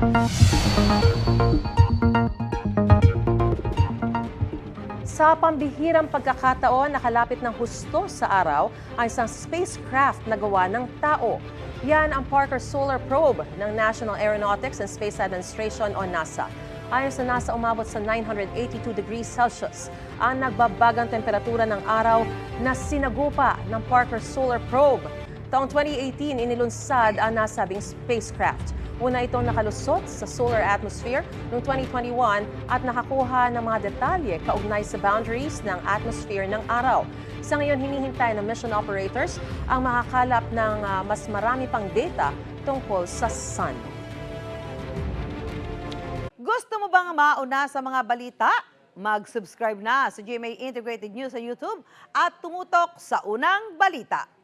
Sa pambihirang pagkakataon, nakalapit ng husto sa araw ang isang spacecraft na gawa ng tao. Yan ang Parker Solar Probe ng National Aeronautics and Space Administration o NASA. Ayon sa NASA, umabot sa 982 degrees Celsius ang nagbabagang temperatura ng araw na sinagupa ng Parker Solar Probe. Taong 2018, inilunsad ang nasabing spacecraft. Una itong nakalusot sa solar atmosphere noong 2021 at nakakuha ng mga detalye kaugnay sa boundaries ng atmosphere ng araw. Sa ngayon, hinihintay ng mission operators ang makakalap ng mas marami pang data tungkol sa sun. Gusto mo bang mauna sa mga balita? Mag-subscribe na sa GMA Integrated News sa YouTube at tumutok sa unang balita.